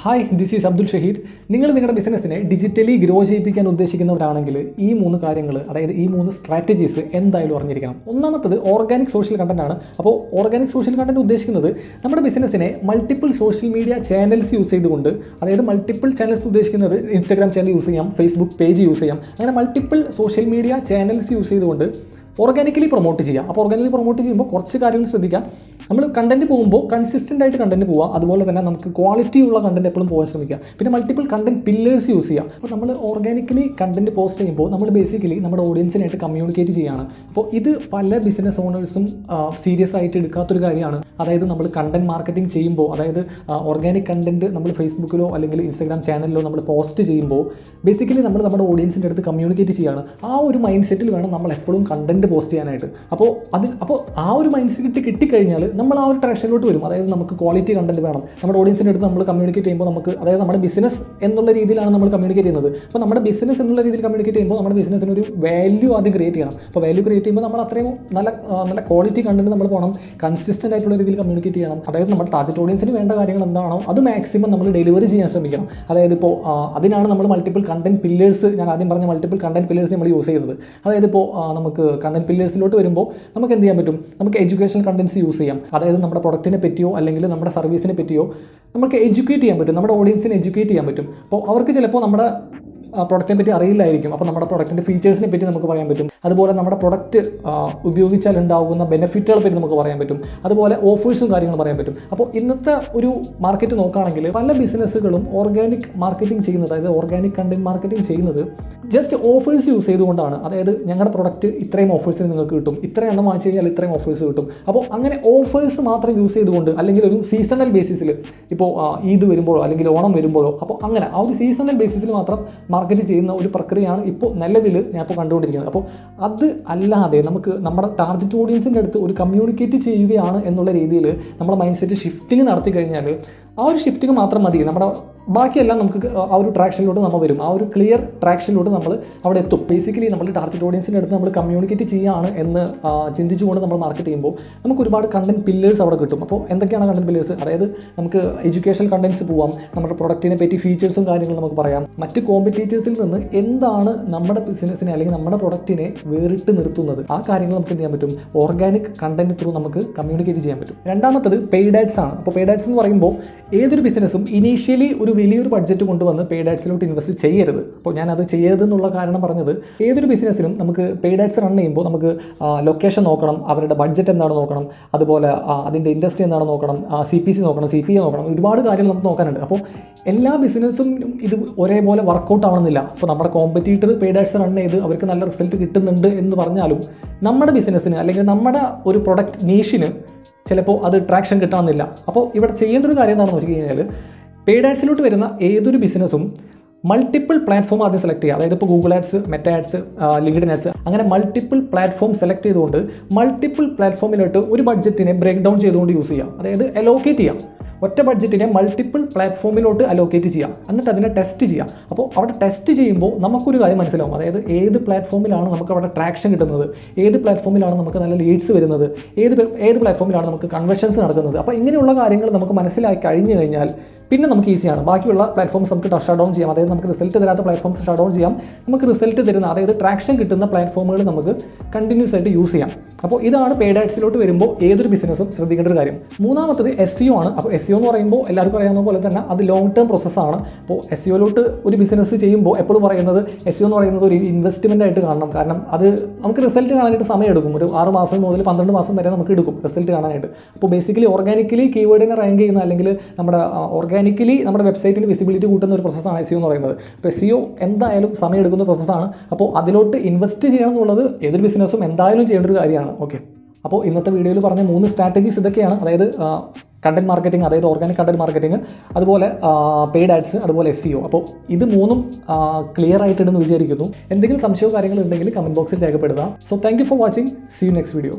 Hi, this is Abdul Shaheed. നിങ്ങൾ നിങ്ങളുടെ ബിസിനസ്സിനെ ഡിജിറ്റലി ഗ്രോ ചെയ്യിപ്പിക്കാൻ ഉദ്ദേശിക്കുന്നവരാണെങ്കിൽ ഈ 3 കാര്യങ്ങൾ, അതായത് ഈ 3 സ്ട്രാറ്റജീസ് എന്തായാലും അറിഞ്ഞിരിക്കണം. ഒന്നാമത്തത് ഓർഗാനിക് സോഷ്യൽ കണ്ടന്റ് ആണ്. അപ്പോൾ ഓർഗാനിക് സോഷ്യൽ കണ്ടന്റ് ഉദ്ദേശിക്കുന്നത് നമ്മുടെ ബിസിനസ്സിനെ multiple social media channels use ചെയ്തുകൊണ്ട്, അതായത് മൾട്ടിപ്പിൾ ചാനൽസ് ഉദ്ദേശിക്കുന്നത് ഇൻസ്റ്റാഗ്രാം ചാനൽ യൂസ് ചെയ്യാം, ഫേസ്ബുക്ക് പേജ് യൂസ് ചെയ്യാം, അങ്ങനെ multiple social media channels use ചെയ്തുകൊണ്ട് ഓർഗാനിക്കലി പ്രൊമോട്ട് ചെയ്യാം. അപ്പോൾ ഓർഗാനിക്കലി പ്രൊമോട്ട് ചെയ്യുമ്പോൾ കുറച്ച് കാര്യങ്ങൾ ശ്രദ്ധിക്കാം. നമ്മൾ കണ്ടന്റ് പോകുമ്പോൾ കൺസിസ്റ്റൻ്റ് ആയിട്ട് കണ്ടന്റ് പോവുക, അതുപോലെ തന്നെ നമുക്ക് ക്വാളിറ്റി ഉള്ള കണ്ടന്റ് എപ്പോഴും പോകാൻ ശ്രമിക്കുക. പിന്നെ മൾട്ടിപ്പിൾ കണ്ടന്റ് പില്ലേഴ്സ് യൂസ് ചെയ്യുക. അപ്പോൾ നമ്മൾ ഓർഗാനിക്കലി കണ്ടന്റ് പോസ്റ്റ് ചെയ്യുമ്പോൾ നമ്മൾ ബേസിക്കലി നമ്മുടെ ഓഡിയൻസിനായിട്ട് കമ്മ്യൂണിക്കേറ്റ് ചെയ്യുകയാണ്. അപ്പോൾ ഇത് പല ബിസിനസ് ഓണേഴ്സും സീരിയസ് ആയിട്ട് എടുക്കാത്തൊരു കാര്യമാണ്. അതായത് നമ്മൾ കണ്ടന്റ് മാർക്കറ്റിംഗ് ചെയ്യുമ്പോൾ, അതായത് ഓർഗാനിക് കണ്ടന്റ് നമ്മൾ ഫേസ്ബുക്കിലോ അല്ലെങ്കിൽ ഇൻസ്റ്റാഗ്രാം ചാനലിലോ നമ്മൾ പോസ്റ്റ് ചെയ്യുമ്പോൾ ബേസിക്കലി നമ്മൾ നമ്മുടെ ഓഡിയൻസിൻ്റെ അടുത്ത് കമ്മ്യൂണിക്കേറ്റ് ചെയ്യുകയാണ്. ആ ഒരു മൈൻഡ് സെറ്റിൽ വേണം നമ്മൾ എപ്പോഴും കണ്ടന്റ് പോസ്റ്റ് ചെയ്യാനായിട്ട്. അപ്പോൾ ആ ഒരു മൈൻഡ് സെറ്റ് കിട്ടിക്കഴിഞ്ഞാൽ നമ്മൾ ആ ഒരു ട്രാക്ഷനിലോട്ട് വരും. അതായത് നമുക്ക് ക്വാളിറ്റി കണ്ടന്റ് വേണം. നമ്മുടെ ഓഡിയൻസിൻ്റെ അടുത്ത് നമ്മൾ കമ്മ്യൂണിക്കേറ്റ് ചെയ്യുമ്പോൾ നമുക്ക്, അതായത് നമ്മുടെ ബിസിനസ് എന്നുള്ള രീതിയിലാണ് നമ്മൾ കമ്മ്യൂണിക്കേറ്റ് ചെയ്യുന്നത്. അപ്പോൾ നമ്മുടെ ബിസിനസ് എന്നുള്ള രീതിയിൽ കമ്മ്യൂണിക്കേറ്റ് ചെയ്യുമ്പോൾ നമ്മുടെ ബിസിനസ്സിന് ഒരു വാല്യൂ ആദ്യം ക്രിയേറ്റ് ചെയ്യണം. അപ്പോൾ വാല്യൂ ക്രിയേറ്റ് ചെയ്യുമ്പോൾ നമ്മൾ അത്രയും നല്ല ക്വാളിറ്റി കണ്ടന്റ് നമ്മൾ പോകണം, കൺസിസ്റ്റൻ്റ് ആയിട്ടുള്ള രീതിയിൽ കമ്മ്യൂണിക്കേറ്റ് ചെയ്യണം. അതായത് നമ്മുടെ ടാർഗറ്റ് ഓഡിയൻസിന് വേണ്ട കാര്യങ്ങൾ എന്താണോ അത് മാക്സിമം നമ്മൾ ഡെലിവറി ചെയ്യാൻ ശ്രമിക്കണം. അതായത് ഇപ്പോൾ അതിനാണ് നമ്മൾ മൾട്ടിപ്പിൾ കണ്ടന്റ് പില്ലേഴ്സ്, ഞാൻ ആദ്യം പറഞ്ഞ മൾട്ടിപ്പിൾ കണ്ടന്റ് പില്ലേഴ്സ് നമ്മൾ യൂസ് ചെയ്യുന്നത്. അതായത് ഇപ്പോൾ നമുക്ക് കണ്ടന്റ് പില്ലേഴ്സിലോട്ട് വരുമ്പോൾ നമുക്ക് എന്ത് ചെയ്യാൻ പറ്റും? നമുക്ക് എഡ്യൂക്കേഷണൽ കണ്ടന്റ്സ് യൂസ് ചെയ്യാം. അതായത് നമ്മുടെ പ്രൊഡക്റ്റിനെ പറ്റിയോ അല്ലെങ്കിൽ നമ്മുടെ സർവീസിനെ പറ്റിയോ നമുക്ക് എഡ്യൂക്കേറ്റ് ചെയ്യാൻ പറ്റും, നമ്മുടെ ഓഡിയൻസിനെ എഡ്യൂക്കേറ്റ് ചെയ്യാൻ പറ്റും. അപ്പോൾ അവർക്ക് ചിലപ്പോൾ നമ്മുടെ പ്രൊഡക്റ്റിനെ പറ്റി അറിയില്ലായിരിക്കും. അപ്പോൾ നമ്മുടെ പ്രൊഡക്റ്റിൻ്റെ ഫീച്ചേഴ്സിനെ പറ്റി നമുക്ക് പറയാൻ പറ്റും. അതുപോലെ നമ്മുടെ പ്രൊഡക്റ്റ് ഉപയോഗിച്ചാൽ ഉണ്ടാകുന്ന ബെനിഫിറ്റുകളെ പറ്റി നമുക്ക് പറയാൻ പറ്റും. അതുപോലെ ഓഫേഴ്സും കാര്യങ്ങളും പറയാൻ പറ്റും. അപ്പോൾ ഇന്നത്തെ ഒരു മാർക്കറ്റ് നോക്കുകയാണെങ്കിൽ പല ബിസിനസ്സുകളും ഓർഗാനിക് മാർക്കറ്റിംഗ് ചെയ്യുന്നത്, അതായത് ഓർഗാനിക് കണ്ടന്റ് മാർക്കറ്റിംഗ് ചെയ്യുന്നത് ജസ്റ്റ് ഓഫേഴ്സ് യൂസ് ചെയ്തുകൊണ്ടാണ്. അതായത് ഞങ്ങളുടെ പ്രൊഡക്റ്റ് ഇത്രയും ഓഫേഴ്സിന് നിങ്ങൾക്ക് കിട്ടും, ഇത്രയും എണ്ണം വാങ്ങിച്ചു കഴിഞ്ഞാൽ ഇത്രയും ഓഫേഴ്സ് കിട്ടും. അപ്പോൾ അങ്ങനെ ഓഫേഴ്സ് മാത്രം യൂസ് ചെയ്തുകൊണ്ട്, അല്ലെങ്കിൽ ഒരു സീസണൽ ബേസിസിൽ, ഇപ്പോൾ ഈദ് വരുമ്പോഴോ അല്ലെങ്കിൽ ഓണം വരുമ്പോഴോ, അപ്പോൾ അങ്ങനെ ആ ഒരു സീസണൽ ബേസിസിൽ മാത്രം മാർക്കറ്റ് ചെയ്യുന്ന ഒരു പ്രക്രിയയാണ് ഇപ്പോൾ നിലവിൽ ഞാൻ ഇപ്പോൾ കണ്ടുകൊണ്ടിരിക്കുന്നത്. അപ്പോൾ അത് അല്ലാതെ നമുക്ക് നമ്മുടെ ടാർഗറ്റ് ഓഡിയൻസിൻ്റെ അടുത്ത് ഒരു കമ്മ്യൂണിക്കേറ്റ് ചെയ്യുകയാണ് എന്നുള്ള രീതിയിൽ നമ്മുടെ മൈൻഡ് സെറ്റ് ഷിഫ്റ്റിംഗ് നടത്തി കഴിഞ്ഞാൽ ആ ഒരു ഷിഫ്റ്റിംഗ് മാത്രം മതി. നമ്മുടെ ബാക്കിയെല്ലാം നമുക്ക് ആ ഒരു ട്രാക്ഷനിലോട്ട് നമ്മൾ വരും, ആ ഒരു ക്ലിയർ ട്രാക്ഷനിലോട്ട് നമ്മൾ അവിടെ എത്തും. ബേസിക്കലി നമ്മൾ ടാർഗറ്റ് ഓഡിയൻസിൻ്റെ അടുത്ത് നമ്മൾ കമ്മ്യൂണിക്കേറ്റ് ചെയ്യുകയാണ് എന്ന് ചിന്തിച്ചുകൊണ്ട് നമ്മൾ മാർക്കറ്റ് ചെയ്യുമ്പോൾ നമുക്ക് ഒരുപാട് കണ്ടന്റ് പില്ലേഴ്സ് അവിടെ കിട്ടും. അപ്പോൾ എന്തൊക്കെയാണ് കണ്ടന്റ് പില്ലേഴ്സ്? അതായത് നമുക്ക് എഡ്യൂക്കേഷണൽ കണ്ടന്റ്സ് പോവാം, നമ്മുടെ പ്രൊഡക്റ്റിനെ പറ്റി ഫീച്ചേഴ്സും കാര്യങ്ങളും നമുക്ക് പറയാം. മറ്റ് കോമ്പറ്റീറ്റേഴ്സിൽ നിന്ന് എന്താണ് നമ്മുടെ ബിസിനസ്സിനെ അല്ലെങ്കിൽ നമ്മുടെ പ്രൊഡക്റ്റിനെ വേറിട്ട് നിർത്തുന്നത്, ആ കാര്യങ്ങൾ നമുക്ക് എന്ത് ചെയ്യാൻ പറ്റും? ഓർഗാനിക് കണ്ടന്റ് ത്രൂ നമുക്ക് കമ്മ്യൂണിക്കേറ്റ് ചെയ്യാൻ പറ്റും. രണ്ടാമത്തത് പെയ്ഡ് ആഡ്സ് ആണ്. അപ്പോൾ പെയ്ഡ് ആഡ്സ് എന്ന് പറയുമ്പോൾ ഏതൊരു ബിസിനസ്സും ഇനീഷ്യലി ഒരു വലിയൊരു ബഡ്ജറ്റ് കൊണ്ടുവന്ന് പെയ്ഡ് ആഡ്സിലോട്ട് ഇൻവെസ്റ്റ് ചെയ്യരുത്. അപ്പോൾ ഞാനത് ചെയ്യരുതെന്നുള്ള കാരണം പറഞ്ഞത്, ഏതൊരു ബിസിനസ്സിനും നമുക്ക് പെയ്ഡ് ആഡ്സ് റൺ ചെയ്യുമ്പോൾ നമുക്ക് ലൊക്കേഷൻ നോക്കണം, അവരുടെ ബഡ്ജറ്റ് എന്താണ് നോക്കണം, അതുപോലെ അതിൻ്റെ ഇൻഡസ്ട്രി എന്താണ് നോക്കണം, CPC നോക്കണം, CPA നോക്കണം, ഒരുപാട് കാര്യങ്ങൾ നമുക്ക് നോക്കാനുണ്ട്. അപ്പോൾ എല്ലാ ബിസിനസ്സും ഇത് ഒരേപോലെ വർക്കൗട്ട് ആവണമെന്നില്ല. അപ്പോൾ നമ്മുടെ കോമ്പറ്റീറ്റർ പെയ്ഡ് ആഡ്സ് റൺ ചെയ്ത് അവർക്ക് നല്ല റിസൾട്ട് കിട്ടുന്നുണ്ട് എന്ന് പറഞ്ഞാലും നമ്മുടെ ബിസിനസ്സിന് അല്ലെങ്കിൽ നമ്മുടെ ഒരു പ്രൊഡക്റ്റ് നീഷിന് ചിലപ്പോൾ അത് ട്രാക്ഷൻ കിട്ടണമെന്നില്ല. അപ്പോൾ ഇവിടെ ചെയ്യേണ്ട ഒരു കാര്യം എന്താണെന്ന് വെച്ച് കഴിഞ്ഞാൽ, പെയ്ഡ് ആഡ്സിലോട്ട് വരുന്ന ഏതൊരു ബിസിനസ്സും മൾട്ടിപ്പിൾ പ്ലാറ്റ്ഫോം ആദ്യം സെലക്ട് ചെയ്യുക. അതായത് ഇപ്പോൾ Google ads, Meta ads, LinkedIn ads, അങ്ങനെ മൾട്ടിപ്പിൾ പ്ലാറ്റ്ഫോം സെലക്ട് ചെയ്തുകൊണ്ട് മൾട്ടിപ്പിൾ പ്ലാറ്റ്ഫോമിലോട്ട് ഒരു ബഡ്ജറ്റിനെ ബ്രേക്ക് ഡൗൺ ചെയ്തുകൊണ്ട് യൂസ് ചെയ്യാം. അതായത് അലോക്കേറ്റ് ചെയ്യാം. ഒറ്റ ബഡ്ജറ്റിനെ മൾട്ടിപ്പിൾ പ്ലാറ്റ്ഫോമിലോട്ട് അലോക്കേറ്റ് ചെയ്യാം, എന്നിട്ട് അതിനെ ടെസ്റ്റ് ചെയ്യാം. അപ്പോൾ അവിടെ ടെസ്റ്റ് ചെയ്യുമ്പോൾ നമുക്കൊരു കാര്യം മനസ്സിലാവും. അതായത് ഏത് പ്ലാറ്റ്ഫോമിലാണ് നമുക്ക് അവിടെ ട്രാക്ഷൻ കിട്ടുന്നത്, ഏത് പ്ലാറ്റ്ഫോമിലാണ് നമുക്ക് നല്ല ലീഡ്സ് വരുന്നത്, ഏത് പ്ലാറ്റ്ഫോമിലാണ് നമുക്ക് കൺവേർഷൻസ് നടക്കുന്നത്. അപ്പോൾ ഇങ്ങനെയുള്ള കാര്യങ്ങൾ നമുക്ക് മനസ്സിലാക്കി കഴിഞ്ഞു കഴിഞ്ഞാൽ പിന്നെ നമുക്ക് ഈസിയാണ്. ബാക്കിയുള്ള പ്ലാറ്റ്ഫോംസ് നമുക്ക് ഷട്ട് ഡൗൺ ചെയ്യാം. അതായത് നമുക്ക് റിസൾട്ട് തരാത്ത പ്ലാറ്റ്ഫോംസ് ഷട്ട് ഡൗൺ ചെയ്യാം. നമുക്ക് റിസൾട്ട് തരുന്ന, അതായത് ട്രാക്ഷൻ കിട്ടുന്ന പ്ലാറ്റ്ഫോമുകൾ നമുക്ക് കണ്ടിന്യൂസ് ആയിട്ട് യൂസ് ചെയ്യാം. അപ്പോൾ ഇതാണ് പെയ്ഡ് ആഡ്സിലോട്ട് വരുമ്പോൾ ഏതൊരു ബിസിനസ്സും ശ്രദ്ധിക്കേണ്ട ഒരു കാര്യം. മൂന്നാമത്തത് SEO ആണ്. അപ്പോൾ SEO എന്ന് പറയുമ്പോൾ എല്ലാവർക്കും അറിയാവുന്ന പോലെ തന്നെ അത് ലോങ് ടേം പ്രോസസ്സാണ്. അപ്പോൾ SEOയിലോട്ട് ഒരു ബിസിനസ് ചെയ്യുമ്പോൾ എപ്പോഴും പറയുന്നത് SEO എന്ന് പറയുന്നത് ഒരു ഇൻവെസ്റ്റ്മെൻ്റ് ആയിട്ട് കാണണം. കാരണം അത് നമുക്ക് റിസൾട്ട് കാണാനായിട്ട് സമയം എടുക്കും. ഒരു 6 മാസം മുതൽ 12 മാസം വരെ നമുക്ക് എടുക്കും റിസൾട്ട് കാണാനായിട്ട്. അപ്പോൾ ബേസിക്കലി ഓർഗാനിക്കലി കീവേഡിനെ റാങ്ക് ചെയ്യുന്ന, അല്ലെങ്കിൽ നമ്മുടെ ഓർഗാനിക്കലി നമ്മുടെ വെബ്സൈറ്റിന് വിസിബിലിറ്റി കൂട്ടുന്ന ഒരു പ്രോസസ്സാണ് SEO എന്ന് പറയുന്നത്. അപ്പോൾ SEO എന്തായാലും സമയം എടുക്കുന്ന പ്രോസസ്സാണ്. അപ്പോൾ അതിലോട്ട് ഇൻവെസ്റ്റ് ചെയ്യണം എന്നുള്ളത് ഏതൊരു ബിസിനസ്സും എന്തായാലും ചെയ്യേണ്ട ഒരു കാര്യമാണ്. ഓക്കെ, അപ്പോൾ ഇന്നത്തെ വീഡിയോയിൽ പറഞ്ഞ 3 സ്ട്രാറ്റജീസ് ഇതൊക്കെയാണ്. അതായത് കണ്ടന്റ് മാർക്കറ്റിംഗ്, അതായത് ഓർഗാനിക് കണ്ടന്റ് മാർക്കറ്റിംഗ്, അതുപോലെ പെയ്ഡ് ആഡ്സ്, അതുപോലെ SEO. അപ്പോൾ ഇത് 3ഉം ക്ലിയർ ആയിട്ടുണ്ടെന്ന് വിചാരിക്കുന്നു. എന്തെങ്കിലും സംശയമോ കാര്യങ്ങളുണ്ടെങ്കിൽ കമൻറ്റ് ബോക്സിൽ രേഖപ്പെടുത്തുക. So thank you for watching. See you next video.